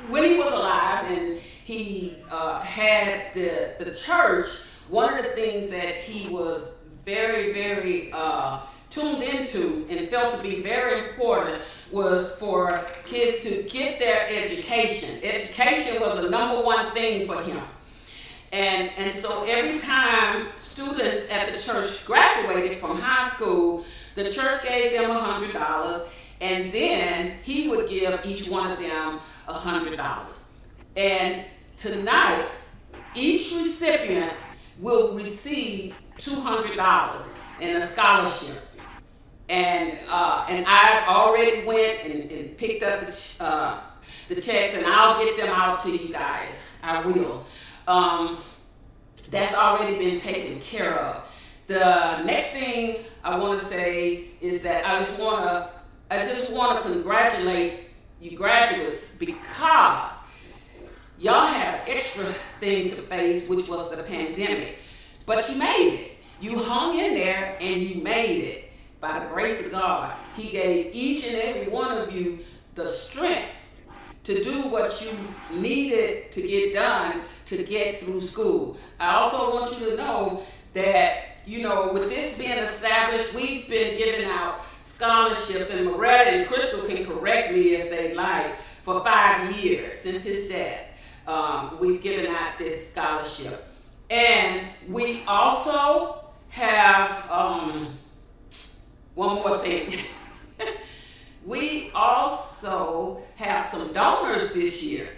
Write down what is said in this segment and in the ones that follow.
when he was alive and he had the church, one of the things that he was very, very tuned into and felt to be very important was for kids to get their education. Education was the number one thing for him. And so every time students at the church graduated from high school, the church gave them $100, and then he would give each one of them $100. And tonight, each recipient will receive $200 in a scholarship. And I've already went and picked up the checks, and I'll get them out to you guys. I will. That's already been taken care of. The next thing I want to say is that I just want to congratulate you graduates, because y'all had an extra thing to face, which was the pandemic. But you made it. You hung in there and you made it. By the grace of God, He gave each and every one of you the strength to do what you needed to get done to get through school. I also want you to know that, you know, with this being established, we've been giving out scholarships, and Maretta and Crystal can correct me if they like, for 5 years since his death. We've given out this scholarship. And we also have one more thing. We also have some donors this year.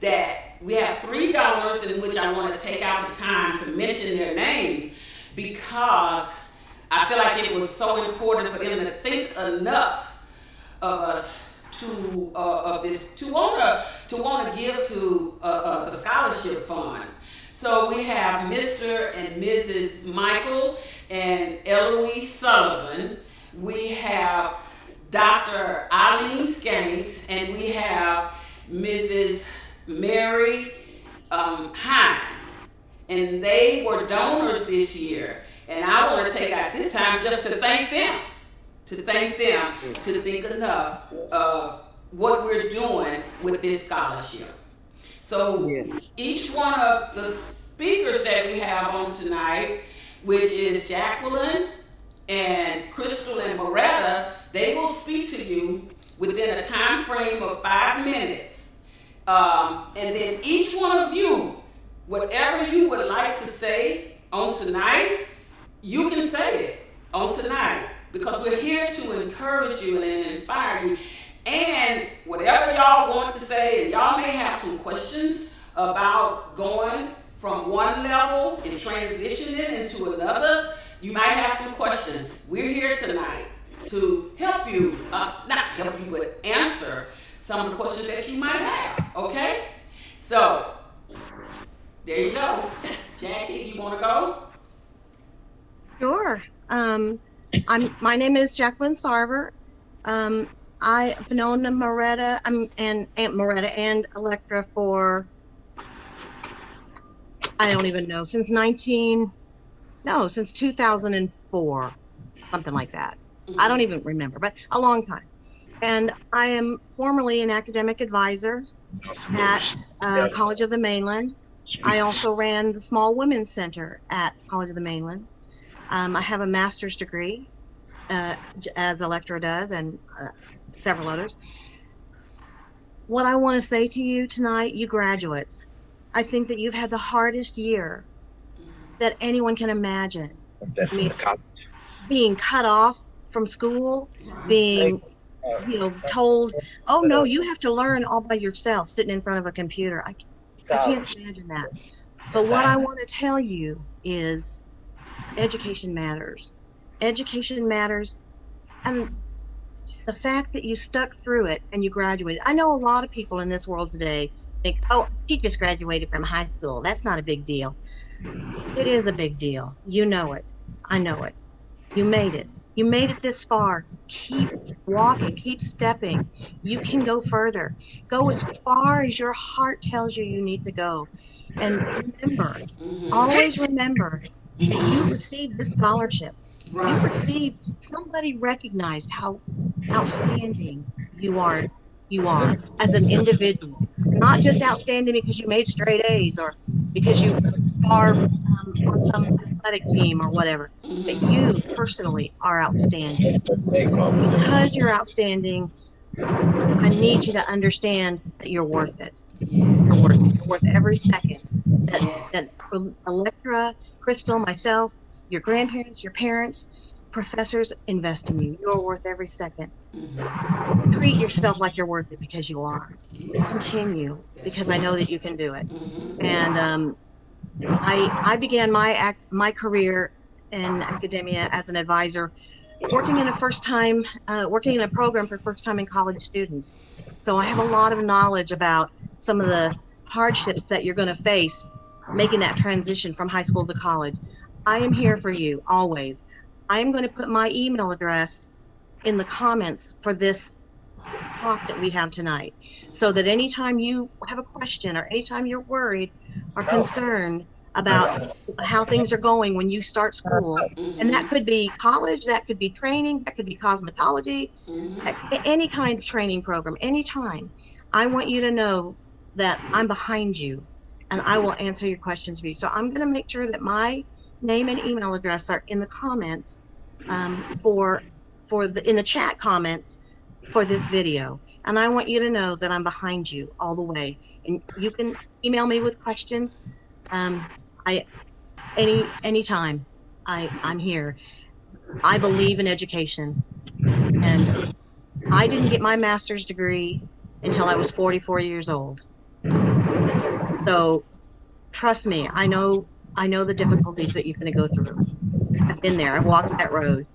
That we have 3 donors in which I want to take out the time to mention their names, because I feel like it was so important for them to think enough of us to want to give to the scholarship fund. So we have Mr. and Mrs. Michael and Eloise Sullivan. We have Dr. Eileen Scanks, and we have Mrs. Mary Hines. And they were donors this year. And I want to take out this time just to thank them, to think enough of what we're doing with this scholarship. So each one of the speakers that we have on tonight, which is Jacqueline and Crystal and Maretta, they will speak to you within a time frame of 5 minutes. And then each one of you, whatever you would like to say on tonight, you can say it on tonight, because we're here to encourage you and inspire you. And whatever y'all want to say, and y'all may have some questions about going from one level and transitioning into another, you might have some questions. We're here tonight to help you, not help you, but answer some of the questions that you might have, okay? So, there you go. Jackie, you want to go? Sure. My name is Jacqueline Sarver. I've known Maretta and Aunt Maretta and Electra for, I don't even know, since 2004, something like that. Mm-hmm. I don't even remember, but a long time. And I am formerly an academic advisor at College of the Mainland. I also ran the Small Women's Center at College of the Mainland. I have a master's degree, as Electra does, and several others. What I want to say to you tonight, you graduates, I think that you've had the hardest year that anyone can imagine. Being cut off from school, being told, oh no, you have to learn all by yourself sitting in front of a computer. I can't imagine that. But what I want to tell you is education matters. Education matters. And the fact that you stuck through it and you graduated. I know a lot of people in this world today think, oh, she just graduated from high school. That's not a big deal. It is a big deal. You know it. I know it. You made it. You made it this far. Keep walking, keep stepping. You can go further. Go as far as your heart tells you you need to go. And remember, always remember that you received this scholarship. You received, somebody recognized how outstanding you are. you are as an individual, not just outstanding because you made straight A's or because you are on some athletic team or whatever, but you personally are outstanding. Because you're outstanding, I need you to understand that you're worth it. You're worth every second that Electra, Crystal, myself, your grandparents, your parents, professors invest in you. You're worth every second. Treat yourself like you're worth it because you are. Continue, because I know that you can do it. And I began my career in academia as an advisor, working in a program for first-time in college students. So I have a lot of knowledge about some of the hardships that you're going to face making that transition from high school to college. I am here for you always. I am going to put my email address in the comments for this talk that we have tonight, so that anytime you have a question or anytime you're worried or concerned about how things are going when you start school, and that could be college, that could be training, that could be cosmetology, any kind of training program, anytime, I want you to know that I'm behind you and I will answer your questions for you. So I'm going to make sure that my name and email address are in the comments in the chat comments for this video. And I want you to know that I'm behind you all the way. And you can email me with questions. Anytime I'm here. I believe in education, and I didn't get my master's degree until I was 44 years old. So trust me, I know the difficulties that you're going to go through. I've been there. I've walked that road.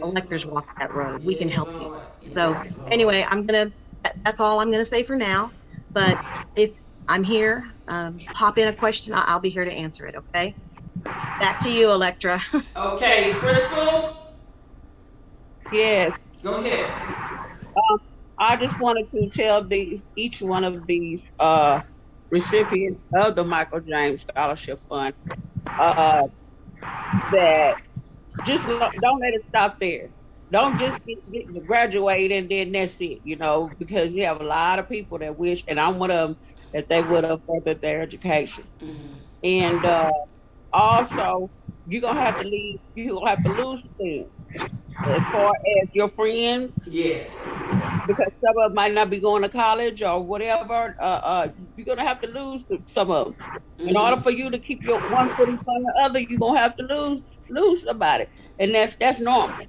Electors walk that road. We can help you. So anyway, that's all I'm going to say for now. But if I'm here, pop in a question. I'll be here to answer it. Okay. Back to you, Electra. Okay, Crystal? Yes. Go ahead. I just wanted to tell each one of these recipients of the Michael James Scholarship Fund that just don't let it stop there. Don't just get to graduate and then that's it, because you have a lot of people that wish, and I'm one of them, that they would have furthered their education. And also, you're gonna have to lose things as far as your friends. Yes. Because some of them might not be going to college or whatever. You're gonna have to lose some of them. In order for you to keep your one foot in front of the other, you're gonna have to lose somebody, and that's normal.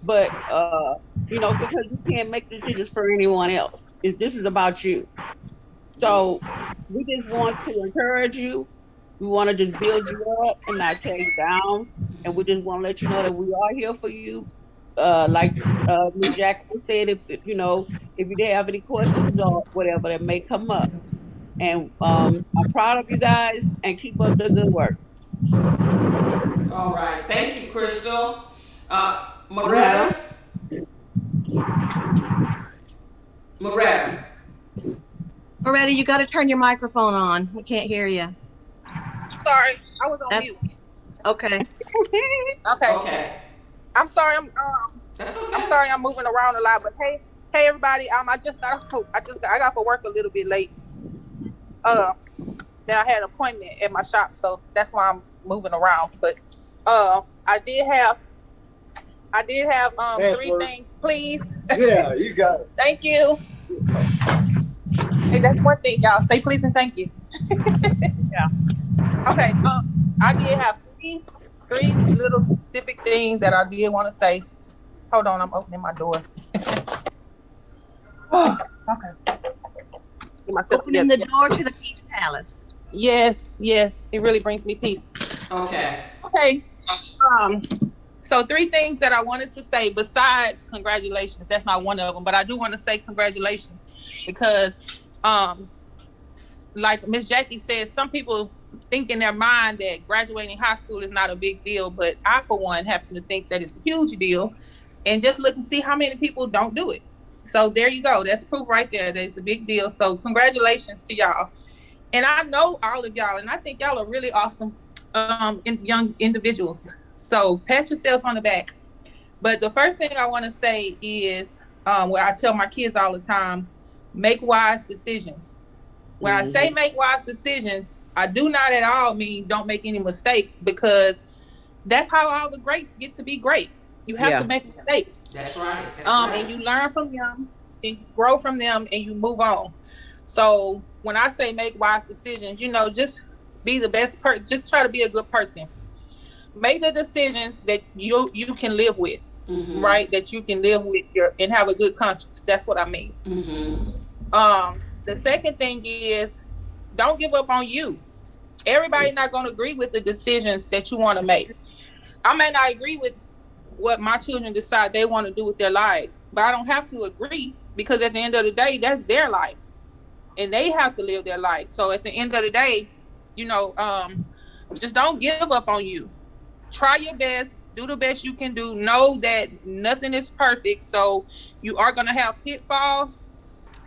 But because you can't make decisions for anyone else. This is about you. So we just want to encourage you. We want to just build you up and not tear you down. And we just want to let you know that we are here for you. Like Ms. Jacquline said, if you have any questions or whatever that may come up. And I'm proud of you guys, and keep up the good work. All right. Thank you, Crystal. Maretta? Maretta, you got to turn your microphone on. We can't hear you. Sorry, I was on mute. Okay. Okay. I'm sorry. That's okay. I'm sorry. I'm moving around a lot, but hey, everybody. I got for work a little bit late. Then I had an appointment at my shop, so that's why I'm moving around. But I did have three things, please. Yeah, you got it. Thank you. Hey, that's one thing, y'all. Say please and thank you. Yeah. Okay. I did have three little specific things that I did want to say. Hold on, I'm opening my door. Okay. Get myself Opening the door to the Peace Palace. Yes, it really brings me peace. Okay. So three things that I wanted to say besides congratulations. That's not one of them, but I do want to say congratulations because, like Miss Jackie said, some people think in their mind that graduating high school is not a big deal, but I, for one, happen to think that it's a huge deal. And just look and see how many people don't do it. So there you go. That's proof right there that it's a big deal. So congratulations to y'all. And I know all of y'all, and I think y'all are really awesome young individuals. So pat yourselves on the back. But the first thing I want to say is what I tell my kids all the time. make wise decisions. When I say make wise decisions, I do not at all mean don't make any mistakes, because that's how all the greats get to be great. You have to make mistakes. That's right. That's right. And you learn from them, and you grow from them, and you move on. So when I say make wise decisions, just be the best person. Just try to be a good person. Make the decisions that you can live with, right? That you can live with and have a good conscience. That's what I mean. The second thing is, don't give up on you. Everybody's not going to agree with the decisions that you want to make. I may not agree with what my children decide they want to do with their lives, but I don't have to agree, because at the end of the day, that's their life and they have to live their life. So at the end of the day, just don't give up on you. Try your best, do the best you can do. Know that nothing is perfect. So you are going to have pitfalls,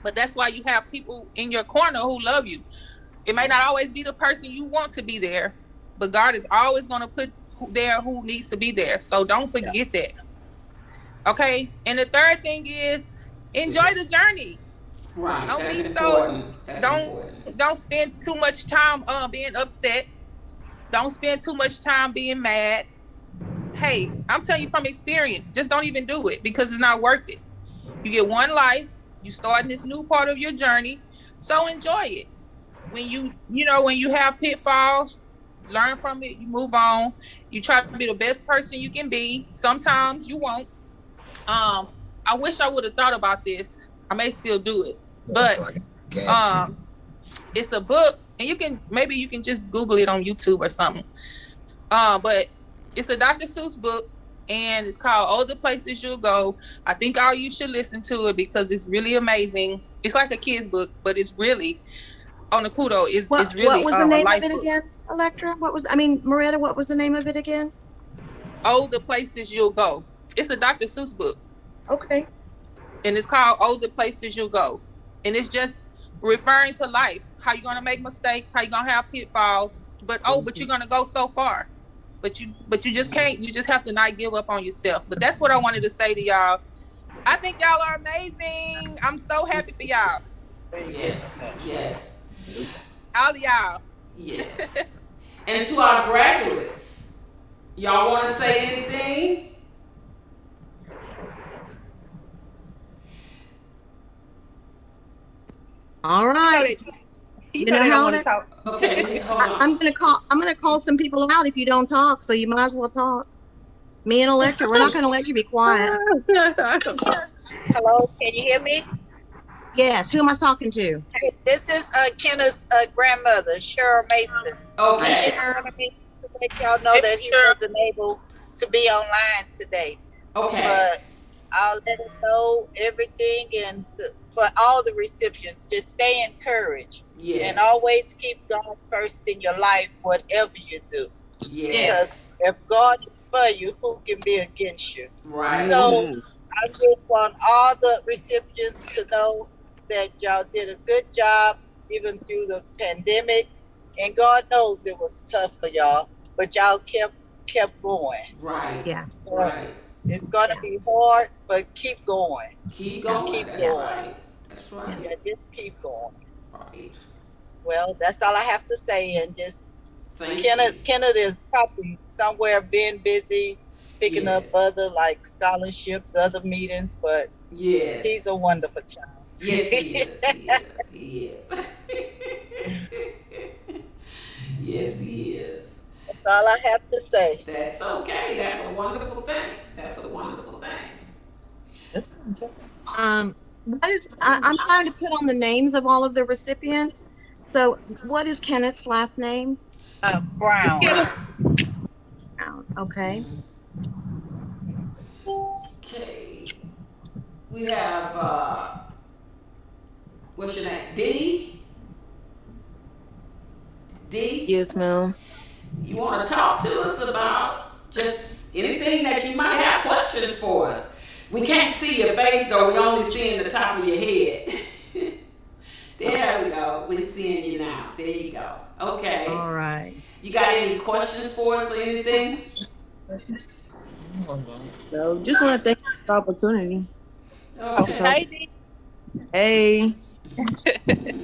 but that's why you have people in your corner who love you. It may not always be the person you want to be there, but God is always going to put there who needs to be there. So don't forget that. Okay. And the third thing is, enjoy the journey. Right. Don't That's be important. Don't spend too much time being upset. Don't spend too much time being mad. Hey, I'm telling you from experience, just don't even do it, because it's not worth it. You get one life, you start in this new part of your journey, so enjoy it. When you have pitfalls, learn from it, you move on. You try to be the best person you can be. Sometimes you won't. I wish I would have thought about this. I may still do it, but it's a book, and you can just Google it on YouTube or something. But it's a Dr. Seuss book, and it's called "Oh, the Places You'll Go." I think all you should listen to it, because it's really amazing. It's like a kid's book, but it's really on the kudo. It's really what was the name of it book. again, Electra? Maretta, what was the name of it again? "Oh, the Places You'll Go." It's a Dr. Seuss book. Okay. And it's called "Oh, the Places You'll Go." And it's just referring to life, how you're going to make mistakes, how you're going to have pitfalls, but you're going to go so far. But you just can't. You just have to not give up on yourself. But that's what I wanted to say to y'all. I think y'all are amazing. I'm so happy for y'all. Yes. Yes. All of y'all. Yes. And to our graduates, y'all want to say anything? All right. You know they don't want to talk. Okay, hold on. I'm gonna call some people out if you don't talk, so you might as well talk. Me and Electra, we're not gonna let you be quiet. Hello, can you hear me? Yes, who am I talking to? Hey, this is Kenneth's grandmother, Cheryl Mason. Okay. I just wanted to let y'all know that he wasn't able to be online today. Okay. But I'll let him know everything, and for all the recipients, just stay encouraged. Yes. And always keep God first in your life, whatever you do. Yes. Because if God is for you, who can be against you? Right. So I just want all the recipients to know that y'all did a good job even through the pandemic. And God knows it was tough for y'all, but y'all kept going. Right. Yeah. So Right. it's gonna be hard, but keep going. Keep going. Keep That's going. right. That's right. Yeah, just keep going. Right. Well, that's all I have to say. And just Thank Kenneth is probably somewhere being busy picking up Yes. other like scholarships, other meetings, but Yes. he's a wonderful child. Yes, he is. He is. He is. Yes, he is. That's all I have to say. That's okay. That's a wonderful thing. That's a wonderful thing. I'm trying to put on the names of all of the recipients. So what is Kenneth's last name? Brown. Brown. Okay. Okay. We have what's your name? D? D? Yes, ma'am. You want to talk to us about just anything that you might have questions for us? We can't see your face though, we only seeing the top of your head. There we go. We're seeing you now. There you go. Okay. All right. You got any questions for us or anything? So just want to thank you for the opportunity. Okay. Hey, D. Hey,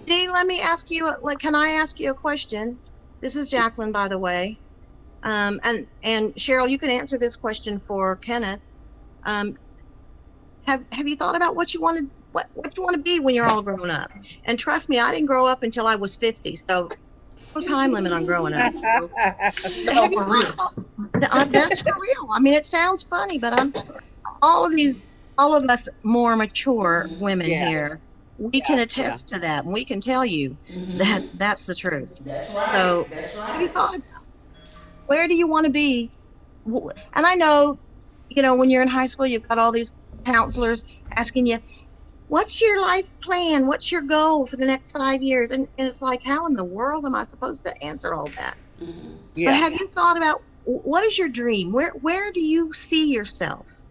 Dee, let me ask you, can I ask you a question? This is Jacqueline, by the way. And Cheryl, you can answer this question for Kenneth. Have you thought about what you want to be when you're all grown up? And trust me, I didn't grow up until I was 50, so no time limit on growing up. So, No, for real. that's for real. I mean, it sounds funny, but all of us more mature women here, we can attest to that, and we can tell you that that's the truth. That's right. So, That's right. have you thought about where do you want to be? And I know, when you're in high school, you've got all these counselors asking you, what's your life plan? What's your goal for the next 5 years? And it's like, how in the world am I supposed to answer all that? Yeah. But have you thought about what is your dream? Where do you see yourself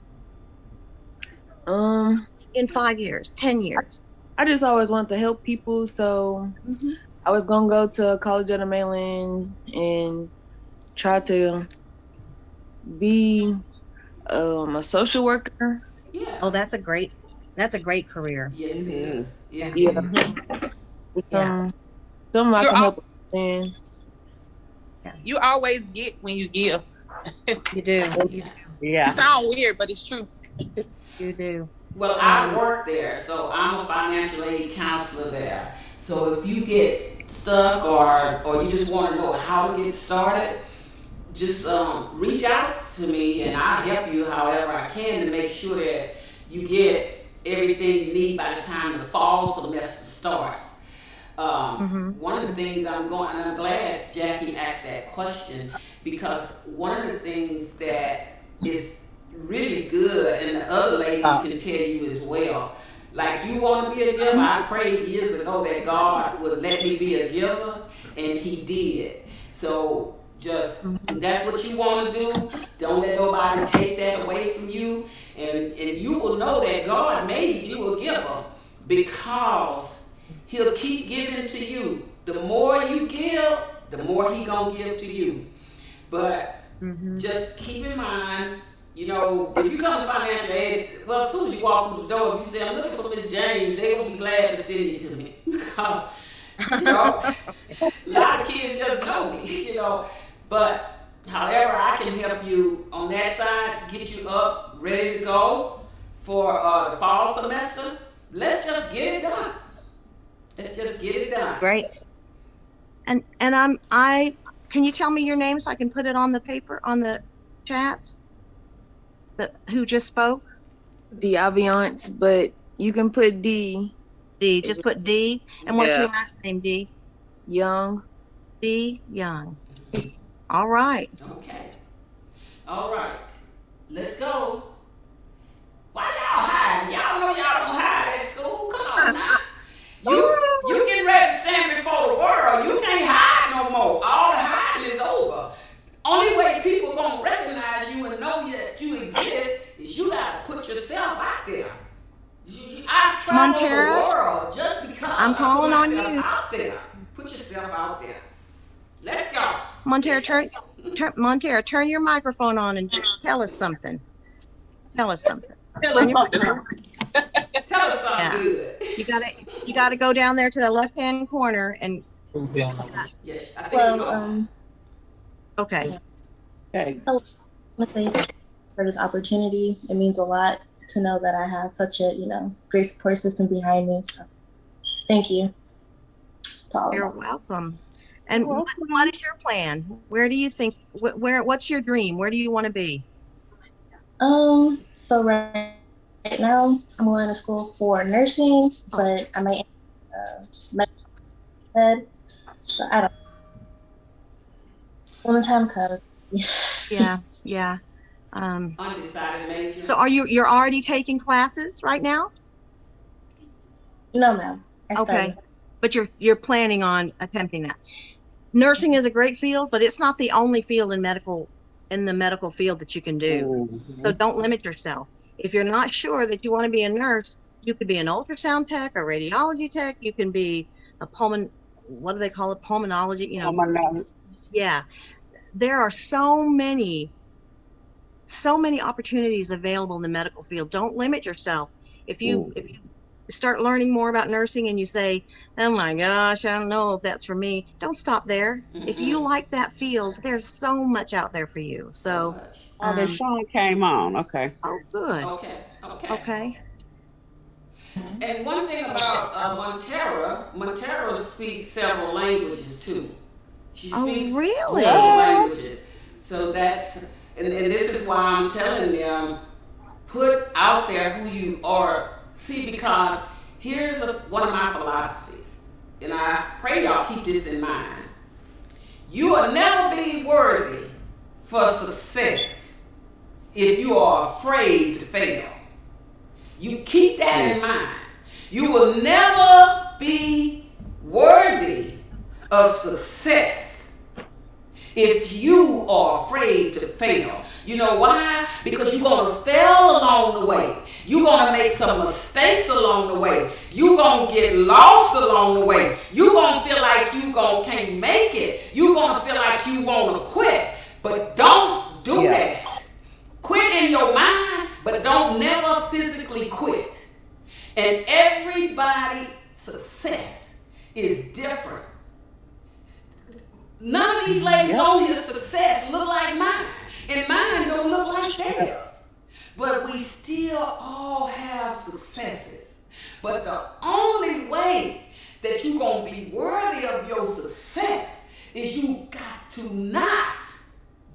in 5 years, 10 years? I just always wanted to help people, so I was gonna go to college on the mainland and try to be a social worker. Yeah. Oh, that's a great career. Yes, it is. Yeah. Yeah. Something I can help in. You always get when you give. You do. Yeah. It sounds weird, but it's true. You do. Well, I work there, so I'm a financial aid counselor there. So if you get stuck or you just want to know how to get started, just reach out to me and I'll help you however I can to make sure that you get everything you need by the time the fall semester starts. One of the things and I'm glad Jackie asked that question, because one of the things that is really good, and the other ladies can tell you as well, like, you want to be a giver. I prayed years ago that God would let me be a giver, and he did. So just, that's what you want to do. Don't let nobody take that away from you, and you will know that God made you a giver, because he'll keep giving to you. The more you give, the more he gonna give to you. But just keep in mind, if you come to financial aid, well, as soon as you walk through the door, if you say, I'm looking for Miss James, they will be glad to send you to me. Because, a lot of kids just know me, But, however, I can help you on that side, get you up, ready to go for the fall semester. Let's just get it done. Let's just get it done. Great. And can you tell me your name so I can put it on the paper, on the chats? Who just spoke? D Aviance, but you can put D. D. Just put D. And what's your last name, D? Young. D. Young. All right. Okay. All right. Let's go. Why y'all hiding? Y'all know y'all don't hide at school. Come on now. You getting ready to stand before the world. You can't hide no more. All the hiding is over. Only way people gonna recognize you and know that you exist is you gotta put yourself out there. I've traveled the world just because I'm calling on you. out there. Put yourself out there. Let's go. Monterra, turn your microphone on and tell us something. Tell us something. Tell us something good. You gotta go down there to the left-hand corner and. Yes, I think Okay. Hello, for this opportunity. It means a lot to know that I have such a, great support system behind me. So thank you to all of You're you. welcome. And what is your plan? Where do you think, what's your dream? Where do you want to be? So right now I'm going to school for nursing, but I might medical ed. So I don't know. When the time comes. Yeah. undecided major. So you're already taking classes right now? No, ma'am. I Okay. started. But you're planning on attempting that. Nursing is a great field, but it's not the only field in the medical field that you can do. So don't limit yourself. If you're not sure that you want to be a nurse, you could be an ultrasound tech, a radiology tech. You can be a what do they call it? Pulmonology. Yeah. There are so many opportunities available in the medical field. Don't limit yourself. If you start learning more about nursing and you say, oh my gosh, I don't know if that's for me, don't stop there. If you like that field, there's so much out there for you. So, Oh, Dashon came on. Okay. oh, good. Okay. And one thing about Monterra speaks several languages too. She speaks really? several languages. So that's, and this is why I'm telling them, put out there who you are. See, because here's one of my philosophies, and I pray y'all keep this in mind. You will never be worthy for success if you are afraid to fail. You keep that in mind. You will never be worthy of success if you are afraid to fail. You know why? Because you're going to fail along the way. You're going to make some mistakes along the way. You're going to get lost along the way. You're going to feel like you can't make it. You're going to feel like you want to quit. But don't do that. Quit in your mind, but don't never physically quit. And everybody's success is different. None of these ladies on here success look like mine. And mine don't look like theirs. But we still all have successes. But the only way that you're going to be worthy of your success is you got to not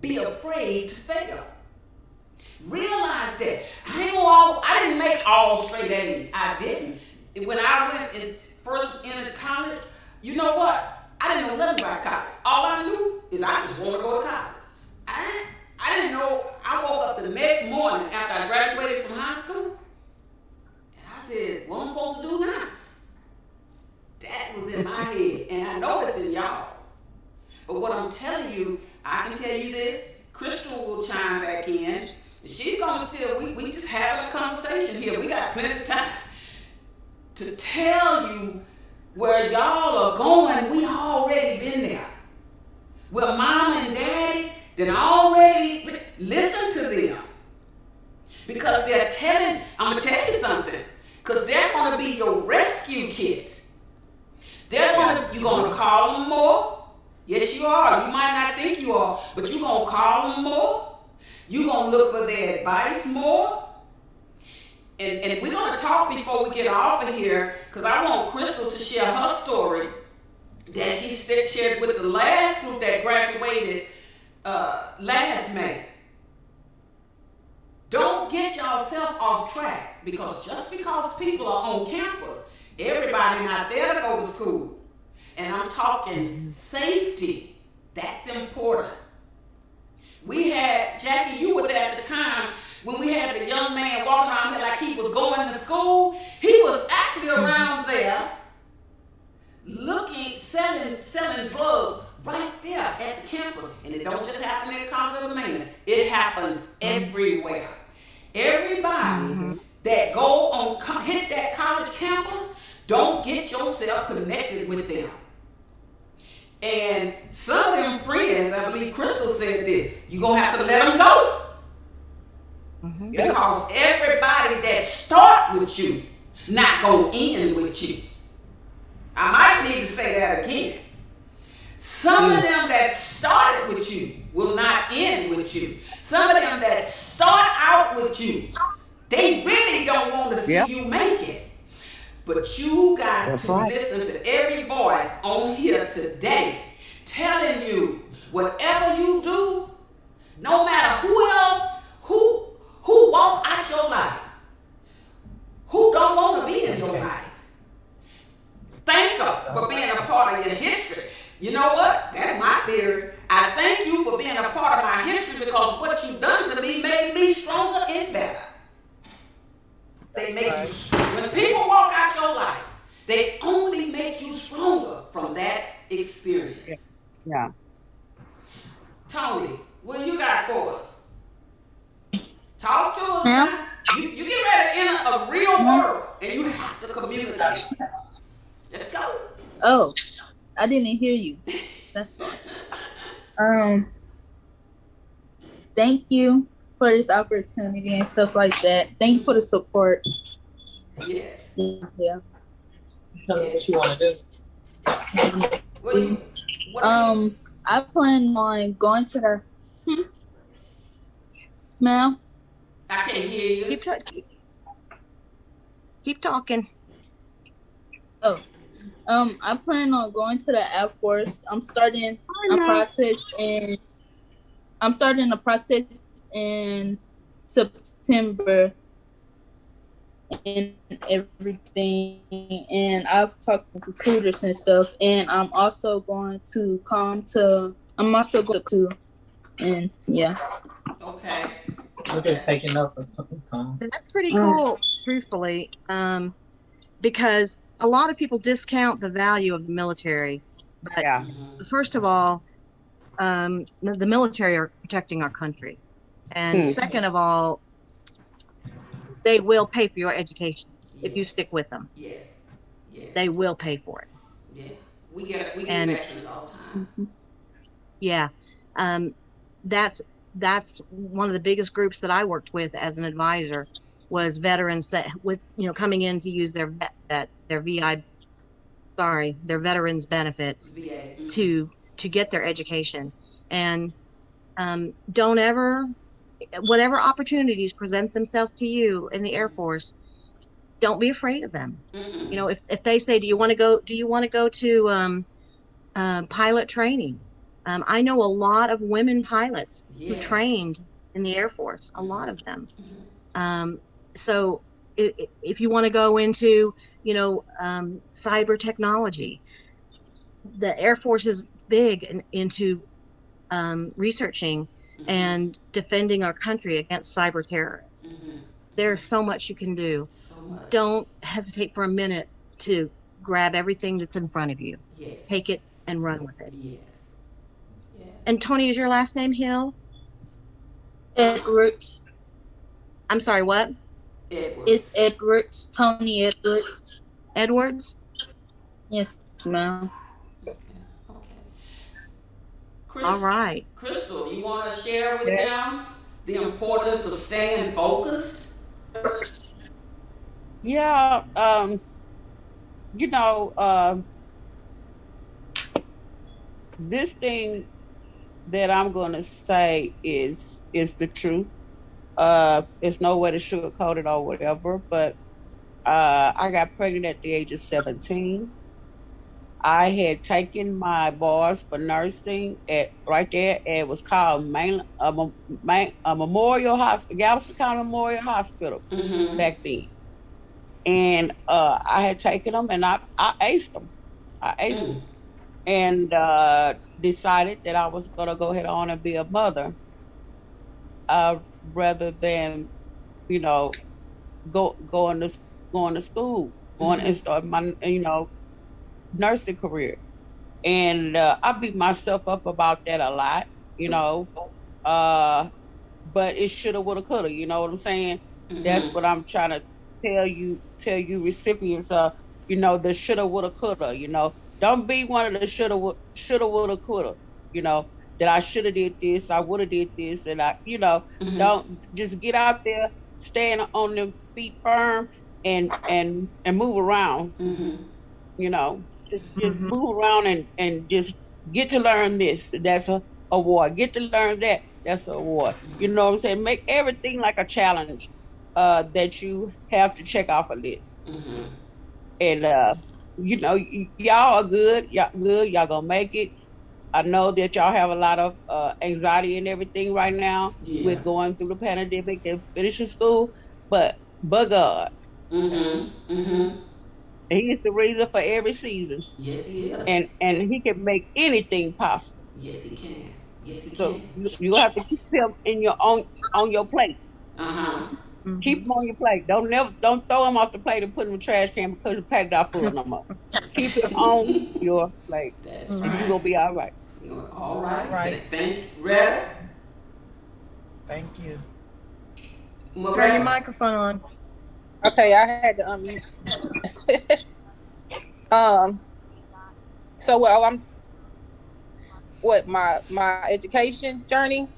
be afraid to fail. Realize that. I didn't make all straight A's. I didn't. When I went first into college, you know what? I didn't know nothing about college. All I knew is I just want to go to college. I didn't know. I woke up the next morning after I graduated from high school, and I said, what am I supposed to do now? That was in my head, and I know it's in y'all's. But what I'm telling you, I can tell you this, Crystal will chime back in. She's going to still, we just having a conversation here. We got plenty of time to tell you where y'all are going. We already been there. Where mom and daddy, then already listen to them. Because they're telling, I'm going to tell you something. Because they're going to be your rescue kit. You're going to call them more. Yes, you are. You might not think you are, but you're going to call them more. You're going to look for their advice more. And we're going to talk before we get off of here, because I want Crystal to share her story that she shared with the last group that graduated last May. Don't get yourself off track, because just because people are on campus, everybody not there to go to school. And I'm talking safety. That's important. We had, Jackie, you were there at the time when we had the young man walking around there like he was going to school. He was actually around there selling drugs right there at the campus. And it don't just happen at College of the Man. It happens everywhere. Everybody that hit that college campus, don't get yourself connected with them. And some of them friends, I believe Crystal said this, you're going to have to let them go. Because everybody that start with you, not going to end with you. I might need to say that again. Some of them that started with you will not end with you. Some of them that start out with you, they really don't want to see you make it. But you got to listen to every voice on here today telling you whatever you do, no matter who else, who walk out your life, who don't want to be in your life. Thank them for being a part of your history. You know what? That's my theory. I thank you for being a part of my history, because what you've done to me made me stronger and better. They make you, when people walk out your life, they only make you stronger from that experience. Yeah. Toni, what you got for us? Talk to us now. You get ready to enter a real world, and you have to communicate. Let's go. Oh, I didn't hear you. That's fine. Thank you for this opportunity and stuff like that. Thank you for the support. Yes. Yeah. Tell us what you want to do. I plan on going to the. Ma'am. I can't hear you. Keep talking. Oh. I plan on going to the Air Force. I'm starting a process in September and everything. And I've talked to recruiters and stuff. And I'm also going to and yeah. Okay. We're just taking up a couple times. That's pretty cool, truthfully, because a lot of people discount the value of the military. But first of all, the military are protecting our country. And second of all, they will pay for your education if you stick with them. Yes. Yes. They will pay for it. Yeah. We get veterans all the time. Yeah. That's one of the biggest groups that I worked with as an advisor was veterans that coming in to use their veterans benefits to get their education. And don't ever, whatever opportunities present themselves to you in the Air Force, don't be afraid of them. If they say, do you want to go to pilot training? I know a lot of women pilots who trained in the Air Force, a lot of them. So if you want to go into, cyber technology, the Air Force is big into researching and defending our country against cyber terrorists. There's so much you can do. Don't hesitate for a minute to grab everything that's in front of you. Take it and run with it. And Toni, is your last name Hill? Edwards. I'm sorry, what? Edwards. It's Edwards. Toni Edwards. Edwards? Yes, ma'am. All right. Crystal, you want to share with them the importance of staying focused? Yeah. This thing that I'm going to say is the truth. It's no way to sugarcoat it or whatever, but I got pregnant at the age of 17. I had taken my boys for nursing right there. It was called Memorial Hospital, Galveston County Memorial Hospital back then. And I had taken them and I aced them. Them. And decided that I was going to go ahead on and be a mother rather than, going to school, going and start my, nursing career. And I beat myself up about that a lot, but it shoulda, woulda, coulda, you know what I'm saying? That's what I'm trying to tell you recipients, the shoulda, woulda, coulda, Don't be one of the shoulda, woulda, coulda, that I shoulda did this, I woulda did this, and don't just get out there, stand on them feet firm and move around, just move around and just get to learn this, that's a award, get to learn that, that's an award. You know what I'm saying? Make everything like a challenge that you have to check off a list. And y'all are good. Y'all gonna make it. I know that y'all have a lot of anxiety and everything right now with going through the pandemic and finishing school, but God, He is the reason for every season. Yes, He is. And He can make anything possible. Yes, He can. Yes, He so can. You have to keep Him in on your plate. Keep them on your plate. Don't throw them off the plate and put them in the trash can because you packed out full no more. Keep them on your plate. That's and right. you're gonna be all right. All right. Right. Thank you. Retta? Thank you. Turn your microphone on. Okay, I had to unmute. So my education journey?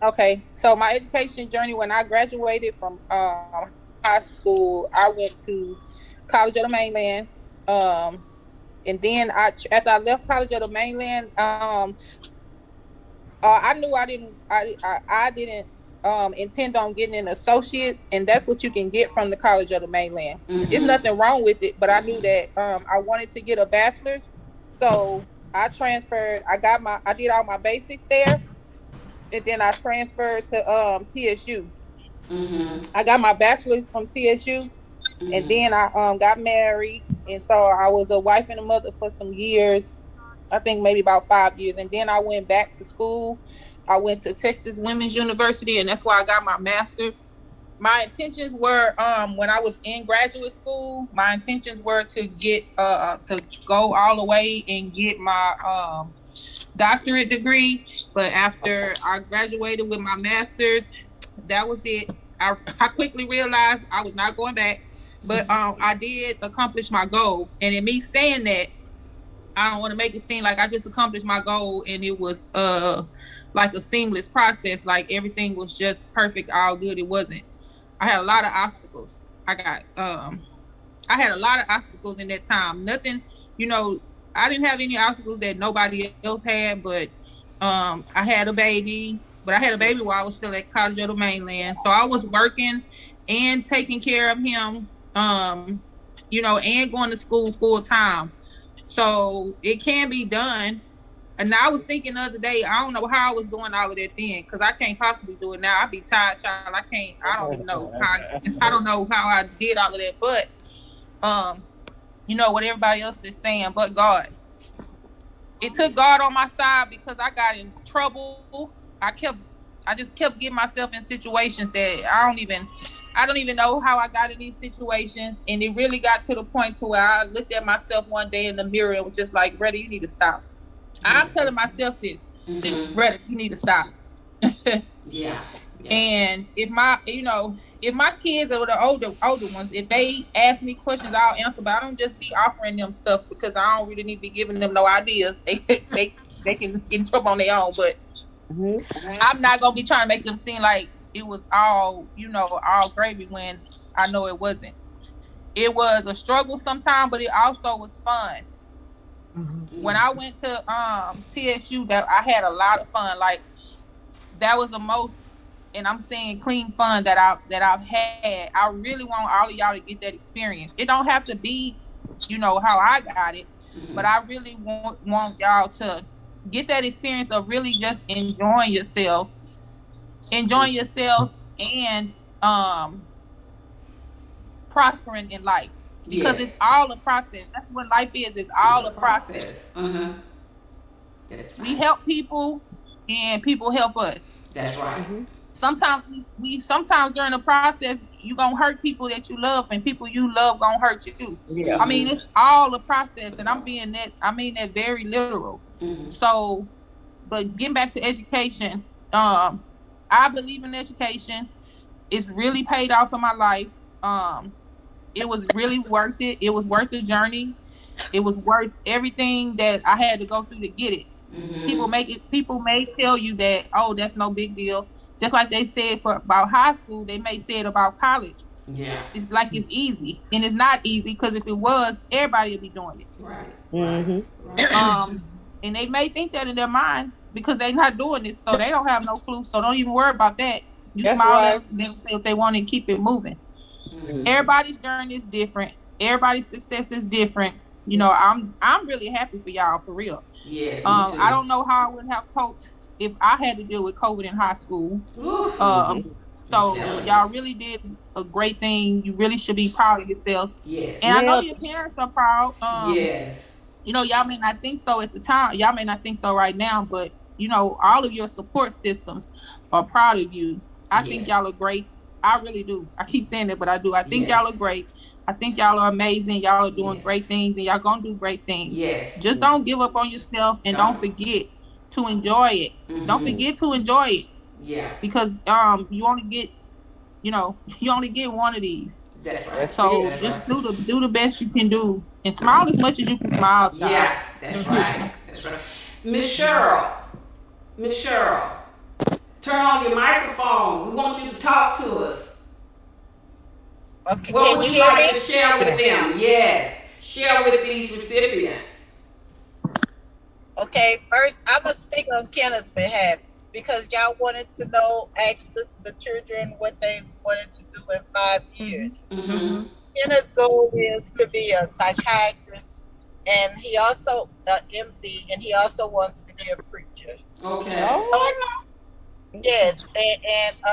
Okay, so my education journey when I graduated from high school, I went to College of the Mainland. And then after I left College of the Mainland, I knew I didn't intend on getting an associate's, and that's what you can get from the College of the Mainland. There's nothing wrong with it, but I knew that I wanted to get a bachelor's, so I transferred. I did all my basics there, and then I transferred to TSU. I got my bachelor's from TSU, and then I got married, and so I was a wife and a mother for some years. I think maybe about 5 years, and then I went back to school. I went to Texas Women's University, and that's why I got my master's. My intentions were, when I was in graduate school, my intentions were to get to go all the way and get my doctorate degree. But after I graduated with my master's, that was it. I quickly realized I was not going back, but I did accomplish my goal. And in me saying that, I don't want to make it seem like I just accomplished my goal and it was like a seamless process, like everything was just perfect, all good. It wasn't. I had a lot of obstacles. I had a lot of obstacles in that time. Nothing, I didn't have any obstacles that nobody else had, but I had a baby, but I had a baby while I was still at College of the Mainland. So I was working and taking care of him, and going to school full time. So it can be done. And I was thinking the other day, I don't know how I was doing all of that then, because I can't possibly do it now. I be tired, child. I don't even know I don't know how I did all of that. But what everybody else is saying, but God. It took God on my side because I got in trouble. I just kept getting myself in situations that I don't even know how I got in these situations. And it really got to the point to where I looked at myself one day in the mirror and was just like, Bretta, you need to stop. I'm telling myself this, Bretta, you need to stop. Yeah. And if my kids or the older ones, if they ask me questions, I'll answer, but I don't just be offering them stuff because I don't really need to be giving them no ideas. They can get in trouble on their own, but I'm not gonna be trying to make them seem like it was all gravy when I know it wasn't. It was a struggle sometimes, but it also was fun. When I went to TSU, that I had a lot of fun. Like that was the most, and I'm saying clean fun that I've had. I really want all of y'all to get that experience. It don't have to be, how I got it, but I really want y'all to get that experience of really just enjoying yourself and prospering in life. Because it's all a process. That's what life is. It's all a process. That's right. We help people and people help us. That's right. Sometimes sometimes during the process, you gonna hurt people that you love, and people you love gonna hurt you. Yeah. I mean, it's all a process, and I mean that very literal. So, but getting back to education, I believe in education. It's really paid off in my life. It was really worth it. It was worth the journey. It was worth everything that I had to go through to get it. People may tell you that, oh, that's no big deal. Just like they said about high school, they may say it about college. Yeah. It's like it's easy. And it's not easy, because if it was, everybody would be doing it. Right. And they may think that in their mind because they're not doing it, so they don't have no clue. So don't even worry about that. You smile at them, say if they want to keep it moving. Everybody's journey is different. Everybody's success is different. I'm really happy for y'all, for real. Yes. I don't know how I would have coped if I had to deal with COVID in high school. So y'all really did a great thing. You really should be proud of yourselves. Yes. And I know your parents are proud. Yes. Y'all may not think so at the time. Y'all may not think so right now, but all of your support systems are proud of you. I think y'all are great. I really do. I keep saying that, but I do. I think y'all are great. I think y'all are amazing. Y'all are doing great things, and y'all gonna do great things. Yes. Just don't give up on yourself, and don't forget to enjoy it. Don't forget to enjoy it. Yeah. Because you only get one of these. That's right. So just do the best you can do, and smile as much as you can smile, child. Yeah, that's right. That's right. Miss Cheryl, turn on your microphone. We want you to talk to us. Okay, What can would you you hear like me? to share with them? Yes, share with these recipients. Okay, first I'm gonna speak on Kenneth's behalf because y'all wanted to know, ask the children what they wanted to do in 5 years. Mm-hmm. Kenneth's goal is to be a psychiatrist, and he also MD, and he also wants to be a preacher. Okay. Oh, Yes, and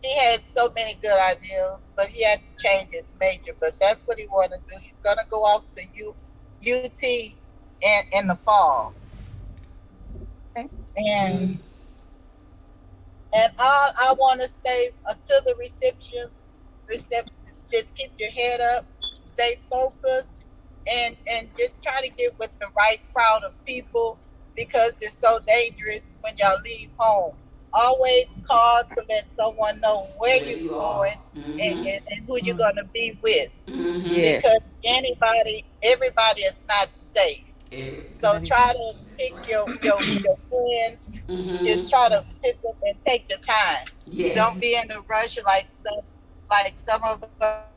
he had so many good ideas, but he had to change his major. But that's what he wanted to do. He's gonna go off to UT in the fall. Okay. And all I want to say to the recipients, just keep your head up, stay focused, and just try to get with the right crowd of people because it's so dangerous when y'all leave home. Always call to let someone know where you're going and who you're going to be with. yes. Because everybody is not safe. So try to pick your friends. Just try to pick them and take the time. Yes. Don't be in a rush like some of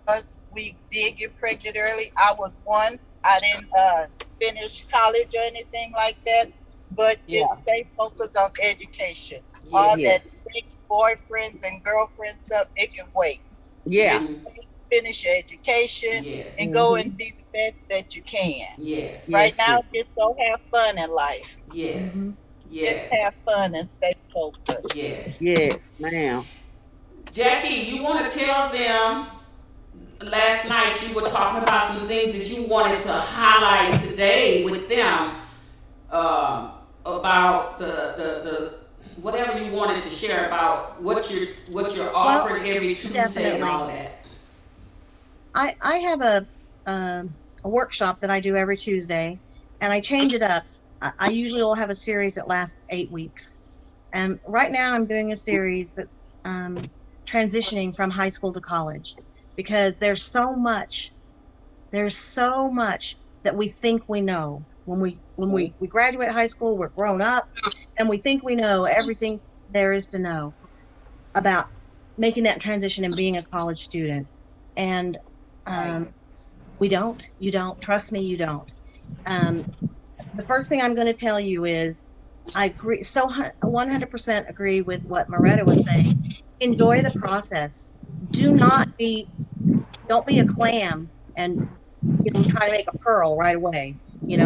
us. We did get pregnant early. I was one. I didn't finish college or anything like that. But just stay focused on education. All that sex, boyfriends and girlfriends stuff, it can wait. Yeah. Just finish your education and go and be the best that you can. Yes. Right now, just go have fun in life. Yes. Yes. Just have fun and stay focused. Yes. Yes, ma'am. Jackie, you want to tell them, last night you were talking about some things that you wanted to highlight today with them about the whatever you wanted to share about what you're offering every Tuesday and all that. I have a workshop that I do every Tuesday, and I change it up. I usually will have a series that lasts 8 weeks. And right now I'm doing a series that's transitioning from high school to college, because there's so much that we think we know. When we graduate high school, we're grown up, and we think we know everything there is to know about making that transition and being a college student. And we don't. You don't. Trust me, you don't. The first thing I'm going to tell you is I agree, 100% agree with what Maretta was saying. Enjoy the process. Don't be a clam and try to make a pearl right away. Be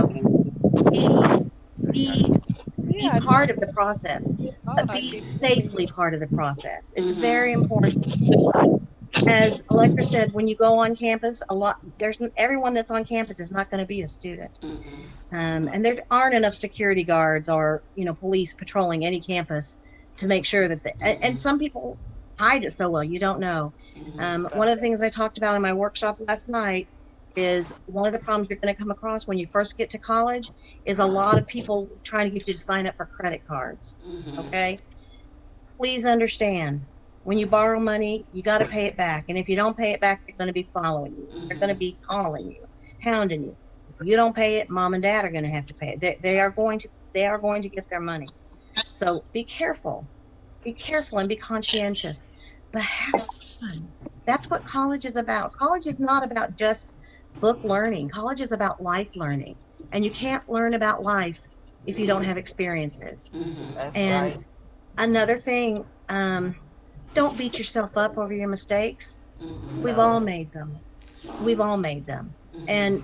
part of the process, but be safely part of the process. It's very important. As Electra said, when you go on campus, everyone that's on campus is not going to be a student. And there aren't enough security guards or police patrolling any campus to make sure that and some people hide it so well you don't know. One of the things I talked about in my workshop last night is one of the problems you're going to come across when you first get to college is a lot of people trying to get you to sign up for credit cards. Okay, please understand, when you borrow money, you got to pay it back. And if you don't pay it back, they're going to be following you. They're going to be calling you, hounding you. If you don't pay it, mom and dad are going to have to pay it. They are going to get their money. So be careful and be conscientious, but have fun. That's what college is about. College is not about just book learning. College is about life learning. And you can't learn about life if you don't have experiences. And another thing, don't beat yourself up over your mistakes. We've all made them. And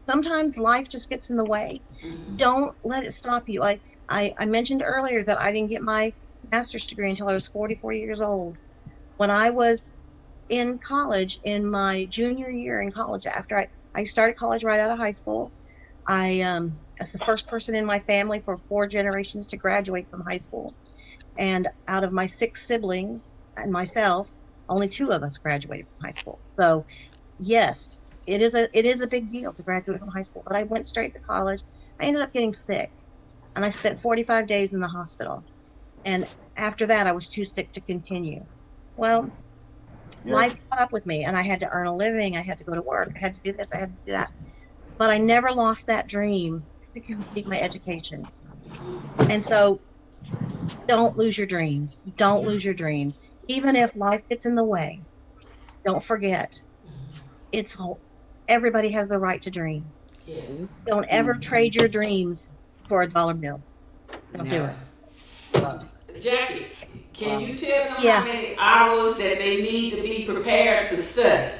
sometimes life just gets in the way. Don't let it stop you. I mentioned earlier that I didn't get my master's degree until I was 44 years old. When I was in college, in my junior year in college, after I started college right out of high school, I was the first person in my family for 4 generations to graduate from high school. And out of my 6 siblings and myself, only 2 of us graduated from high school. So yes, it is a big deal to graduate from high school, but I went straight to college. I ended up getting sick, and I spent 45 days in the hospital. And after that, I was too sick to continue. Well, life caught up with me, and I had to earn a living. I had to go to work. I had to do this. I had to do that. But I never lost that dream to complete my education. And so don't lose your dreams. Don't lose your dreams. Even if life gets in the way, don't forget, everybody has the right to dream. Yes. Don't ever trade your dreams for a dollar bill. Don't do it. Jackie, can you tell them Yeah. how many hours that they need to be prepared to study?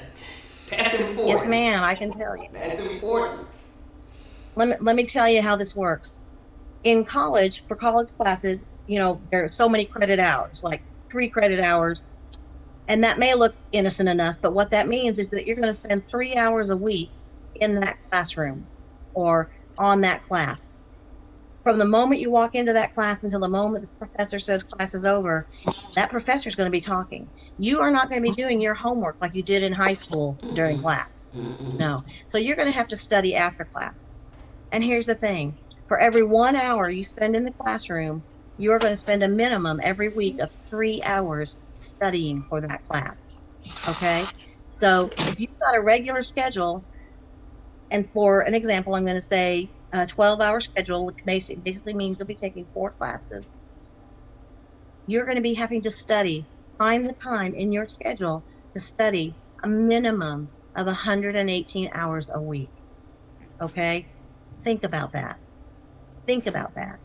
That's important. Yes, ma'am, I can tell you. That's important. Let me tell you how this works. In college, for college classes, there are so many credit hours, like 3 credit hours. And that may look innocent enough, but what that means is that you're going to spend 3 hours a week in that classroom or on that class. From the moment you walk into that class until the moment the professor says class is over, that professor is going to be talking. You are not going to be doing your homework like you did in high school during class. No. So you're going to have to study after class. And here's the thing. For every 1 hour you spend in the classroom, you're going to spend a minimum every week of 3 hours studying for that class. Okay? So if you've got a regular schedule, and for an example, I'm going to say a 12-hour schedule, which basically means you'll be taking 4 classes. You're going to be having to study, find the time in your schedule to study a minimum of 118 hours a week. Okay? Think about that. Think about that.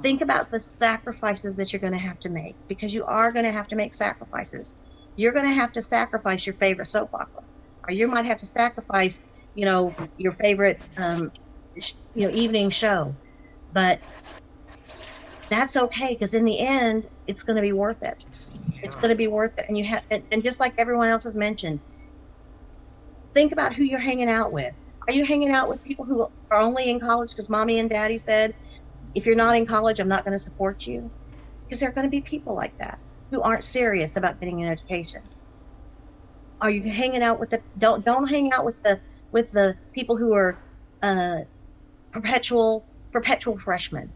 Think about the sacrifices that you're going to have to make, because you are going to have to make sacrifices. You're going to have to sacrifice your favorite soap opera, or you might have to sacrifice, your favorite, evening show. But that's okay, because in the end, it's going to be worth it. It's going to be worth it. And and just like everyone else has mentioned, think about who you're hanging out with. Are you hanging out with people who are only in college because mommy and daddy said, if you're not in college, I'm not going to support you? Because there are going to be people like that who aren't serious about getting an education. Are you hanging out with don't hang out with the people who are perpetual freshmen.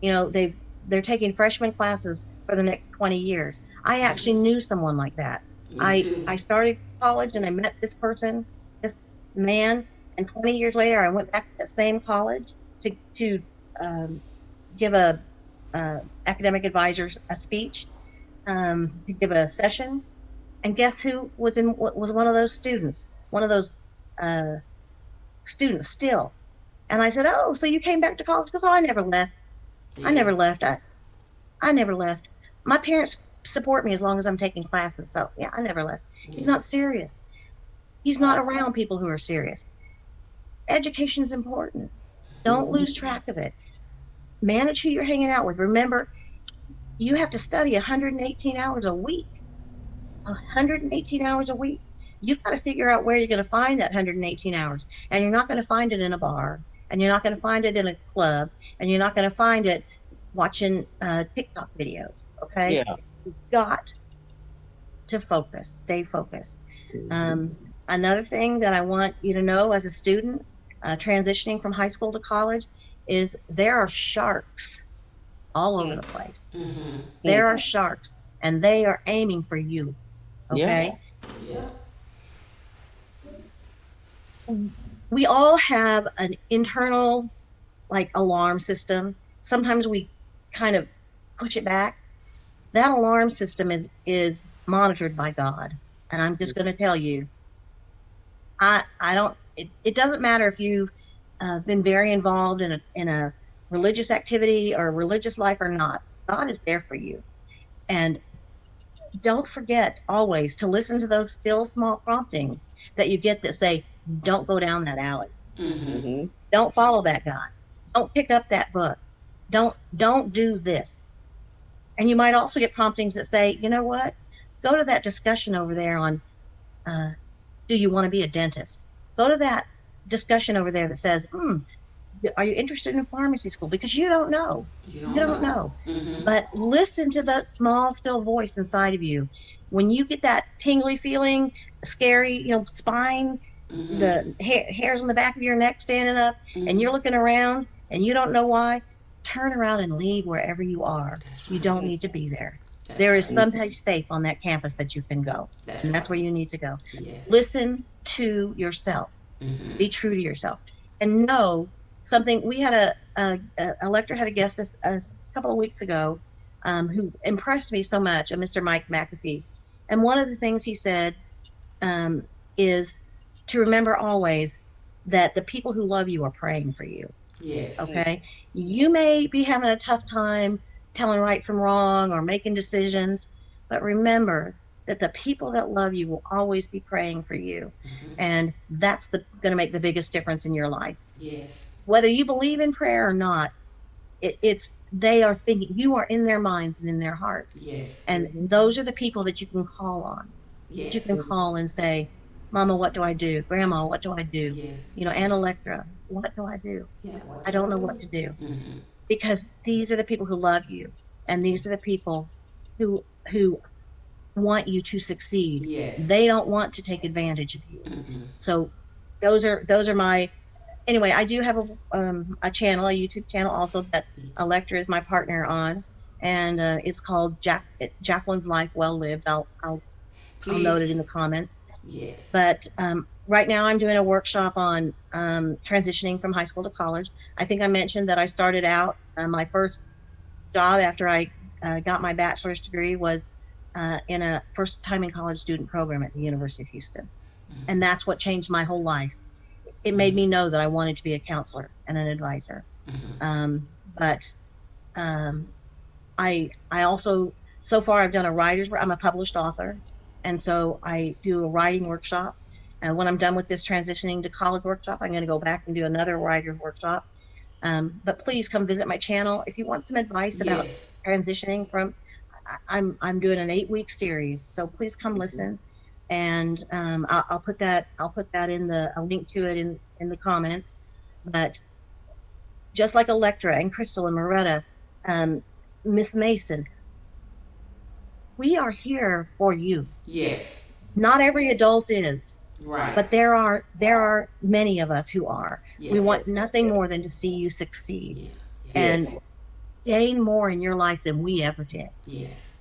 They're taking freshman classes for the next 20 years. I actually knew someone like that. I started college and I met this person, this man, and 20 years later I went back to that same college to give a academic advisor a speech, to give a session, and guess who was one of those students still. And I said, oh, so you came back to college? Because I never left. I never left. I never left. My parents support me as long as I'm taking classes. So yeah, I never left. He's not serious. He's not around people who are serious. Education is important. Don't lose track of it. Manage who you're hanging out with. Remember, you have to study 118 hours a week. 118 hours a week. You've got to figure out where you're going to find that 118 hours. And you're not going to find it in a bar. And you're not going to find it in a club. And you're not going to find it watching TikTok videos. Okay? Yeah. You've got to focus. Stay focused. Another thing that I want you to know as a student transitioning from high school to college is there are sharks all over the place. There are sharks, and they are aiming for you. Okay? Yeah. We all have an internal alarm system. Sometimes we kind of push it back. That alarm system is monitored by God. And I'm just going to tell you, it doesn't matter if you've been very involved in a religious activity or a religious life or not. God is there for you. And don't forget always to listen to those still small promptings that you get that say, don't go down that alley. Don't follow that guy. Don't pick up that book. Don't do this. And you might also get promptings that say, you know what? Go to that discussion over there on, do you want to be a dentist? Go to that discussion over there that says, are you interested in pharmacy school? Because you don't know. You don't know. But listen to that small, still voice inside of you. When you get that tingly feeling, scary, spine, the hairs on the back of your neck standing up, and you're looking around and you don't know why, turn around and leave wherever you are. You don't need to be there. There is someplace safe on that campus that you can go. And that's where you need to go. Listen to yourself. Be true to yourself. And know something. We had Electra had a guest a couple of weeks ago who impressed me so much, Mr. Mike McAfee. And one of the things he said is to remember always that the people who love you are praying for you. Yes. Okay. You may be having a tough time telling right from wrong or making decisions, but remember that the people that love you will always be praying for you. And that's going to make the biggest difference in your life. Yes. Whether you believe in prayer or not, they are thinking, you are in their minds and in their hearts. Yes. And those are the people that you can call on. Yes. You can call and say, Mama, what do I do? Grandma, what do I do? Yes. Aunt Electra, what do I do? Yeah, I don't know what to do. Because these are the people who love you, and these are the people who want you to succeed. Yes. They don't want to take advantage of you. So those are my. Anyway, I do have a channel, a YouTube channel also that Electra is my partner on, and it's called Jacqueline's Life Well Lived. I'll note it in the comments. Yes. But right now I'm doing a workshop on transitioning from high school to college. I think I mentioned that I started out, my first job after I got my bachelor's degree was in a first time in college student program at the University of Houston. And that's what changed my whole life. It made me know that I wanted to be a counselor and an advisor. But I also, so far I've done I'm a published author. And so I do a writing workshop. And when I'm done with this transitioning to college workshop, I'm going to go back and do another writer's workshop. But please come visit my channel. If you want some advice about transitioning from, I'm doing an 8-week series. So please come listen. And I'll put that in a link to it in the comments. But just like Electra and Crystal and Maretta, Miss Mason, we are here for you. Yes. Not every adult is. Right. But there are many of us who are. Yeah. We want nothing more than to see you succeed and gain more in your life than we ever did. Yes.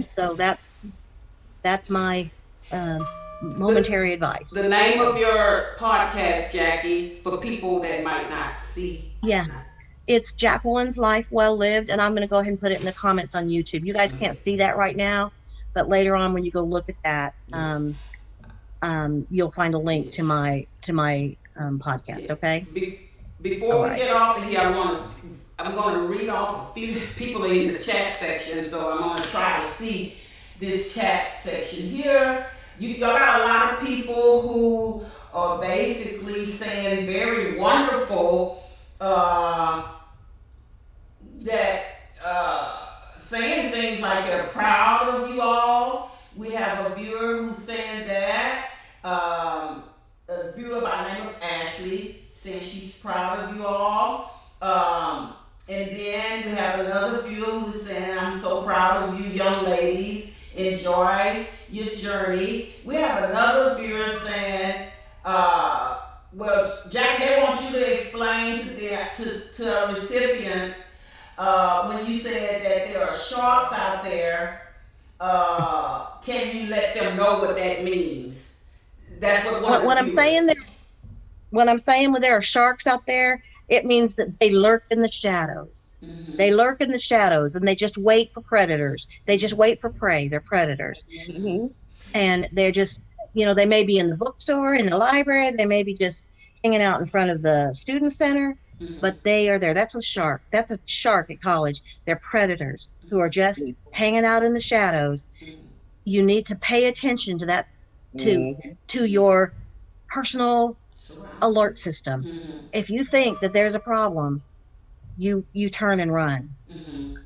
So that's my momentary advice. The name of your podcast, Jackie, for people that might not see. Yeah. It's Jacqueline's Life Well Lived, and I'm going to go ahead and put it in the comments on YouTube. You guys can't see that right now, but later on when you go look at that, you'll find a link to my podcast. Okay. Before we get off of here, I'm going to read off a few people in the chat section. So I'm going to try to see this chat section here. Y'all got a lot of people who are basically saying very wonderful, saying things like they're proud of you all. We have a viewer who's saying that. A viewer by the name of Ashley saying she's proud of you all. And then we have another viewer who's saying, I'm so proud of you young ladies. Enjoy your journey. We have another viewer saying, well, Jackie, they want you to explain to our recipients when you said that there are sharks out there. Can you let them know what that means? That's what I'm saying there. When I'm saying when there are sharks out there, it means that they lurk in the shadows. Mm-hmm. They lurk in the shadows and they just wait for predators. They just wait for prey. They're predators. Mm-hmm. And they're just, they may be in the bookstore, in the library. They may be just hanging out in front of the student center, but they are there. That's a shark. That's a shark at college. They're predators who are just hanging out in the shadows. You need to pay attention to that, to your personal alert system. If you think that there's a problem, you turn and run.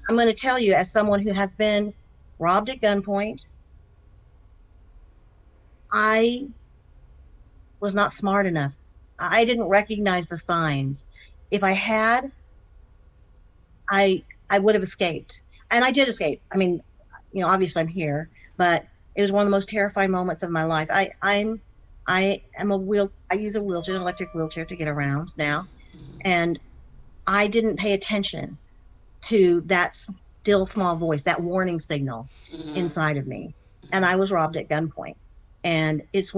I'm going to tell you, as someone who has been robbed at gunpoint, I was not smart enough. I didn't recognize the signs. If I had, I would have escaped. And I did escape. I mean, obviously I'm here, but it was one of the most terrifying moments of my life. I use a wheelchair, an electric wheelchair to get around now. And I didn't pay attention to that still small voice, that warning signal inside of me. And I was robbed at gunpoint. And it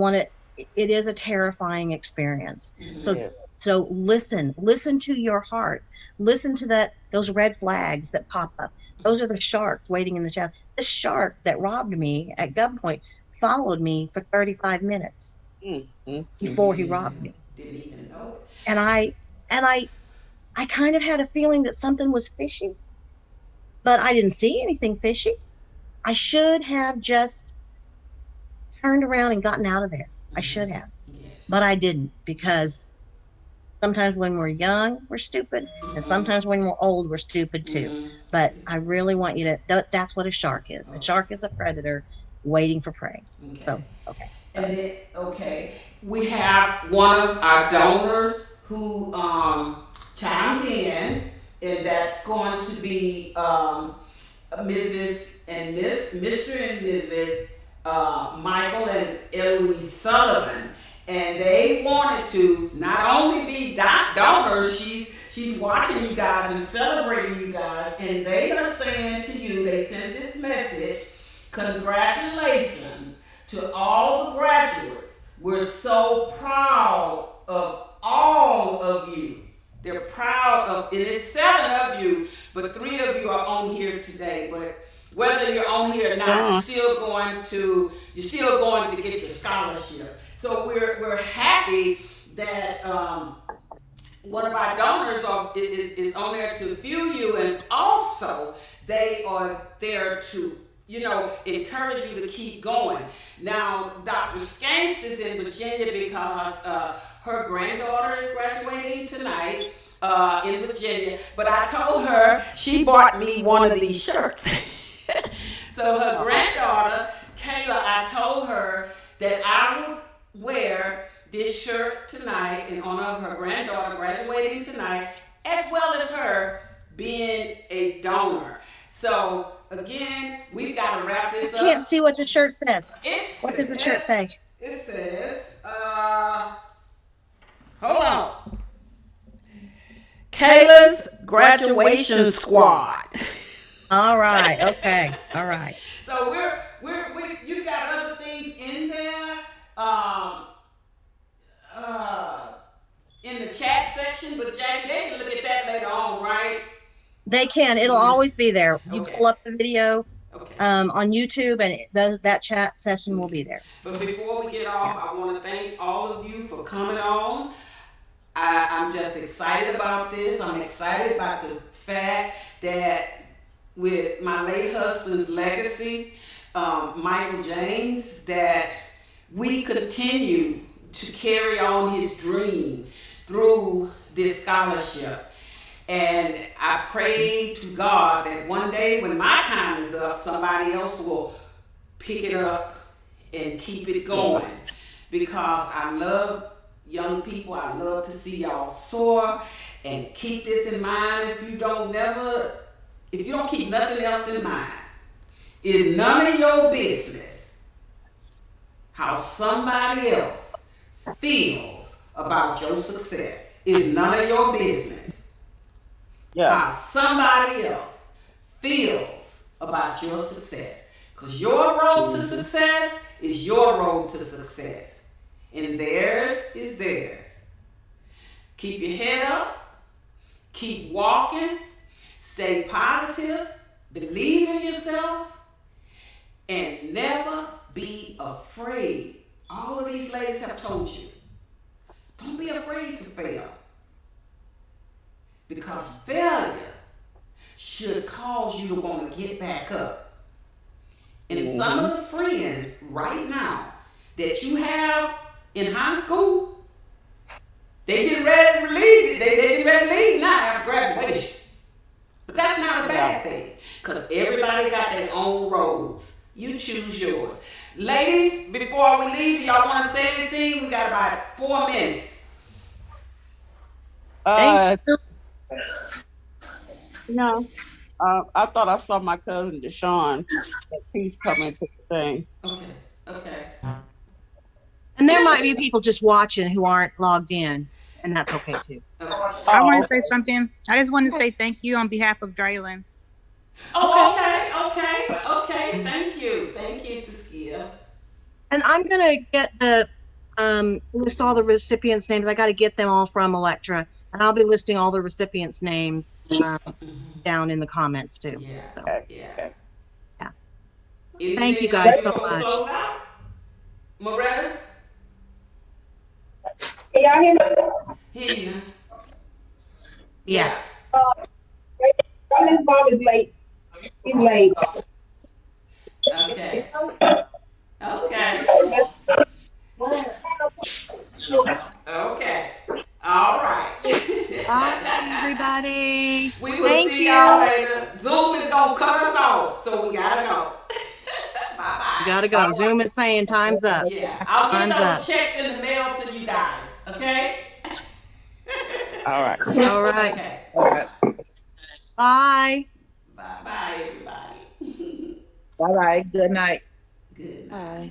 is a terrifying experience. So listen to your heart. Listen to those red flags that pop up. Those are the sharks waiting in the shadow. This shark that robbed me at gunpoint followed me for 35 minutes before he robbed me. Didn't even know it. And I kind of had a feeling that something was fishy, but I didn't see anything fishy. I should have just turned around and gotten out of there. I should have, but I didn't, because sometimes when we're young, we're stupid, and sometimes when we're old, we're stupid too. But I really want you to, that's what a shark is. A shark is a predator waiting for prey. So, okay. And then, we have one of our donors who chimed in, and that's going to be Mrs. and Mr. and Mrs. Michael and Eloise Sullivan. And they wanted to not only be donors, she's watching you guys and celebrating you guys, and they are saying to you, they sent this message: congratulations to all the graduates. We're so proud of all of you. They're proud of, it is 7 of you, but 3 of you are on here today. But whether you're on here or not, you're still going to get your scholarship. So we're happy that one of our donors is on there to view you, and also they are there to, encourage you to keep going. Now, Dr. Scanks is in Virginia because her granddaughter is graduating tonight in Virginia. But I told her, she bought me one of these shirts. So her granddaughter, Kayla, I told her that I would wear this shirt tonight in honor of her granddaughter graduating tonight, as well as her being a donor. So again, we've got to wrap this up. I can't see what the shirt says. What does the shirt say? It says, hold on. Kayla's graduation squad. All right. Okay. All right. So you got other things in there, in the chat section, but Jackie, they can look at that later on, right? They can. It'll always be there. You pull up the video Okay. on YouTube, and that chat session will be there. But before we get off, I want to thank all of you for coming on. I'm just excited about this. I'm excited about the fact that with my late husband's legacy, Michael James, that we continue to carry on his dream through this scholarship. And I pray to God that one day when my time is up, somebody else will pick it up and keep it going. Because I love young people. I love to see y'all soar. And keep this in mind. If you don't keep nothing else in mind, it's none of your business how somebody else feels about your success. It's none of your business how somebody else feels about your success. Because your road to success is your road to success. And theirs is theirs. Keep your head up. Keep walking. Stay positive. Believe in yourself. And never be afraid. All of these ladies have told you, don't be afraid to fail. Because failure should cause you to want to get back up. And some of the friends right now that you have in high school, they get ready to leave. They get ready to leave now after graduation. But that's not a bad thing, because everybody got their own roads. You choose yours. Ladies, before we leave, y'all want to say anything? We got about 4 minutes. No. I thought I saw my cousin Dashon. He's coming to the thing. Okay. And there might be people just watching who aren't logged in, and that's okay too. I want to say something. I just want to say thank you on behalf of Drelyn. Okay. Thank you, Taskia. And I'm gonna get the list all the recipients' names. I got to get them all from Electra, and I'll be listing all the recipients' names down in the comments too. Yeah. Thank you guys so much. Maretta? Can y'all hear me? Hear you. Yeah. Drelyn's mom is late. He's late. Okay. Okay. Okay. All right. Bye, everybody. We will Thank see you. y'all later. Zoom is gonna cut us off, so we gotta go. Bye-bye. Gotta go. Zoom is saying time's up. Yeah, I'll get Time's those up. checks in the mail to you guys. Okay. All right. All right. Okay. Bye. Bye-bye, everybody. Bye bye. Good night. Good night. Bye.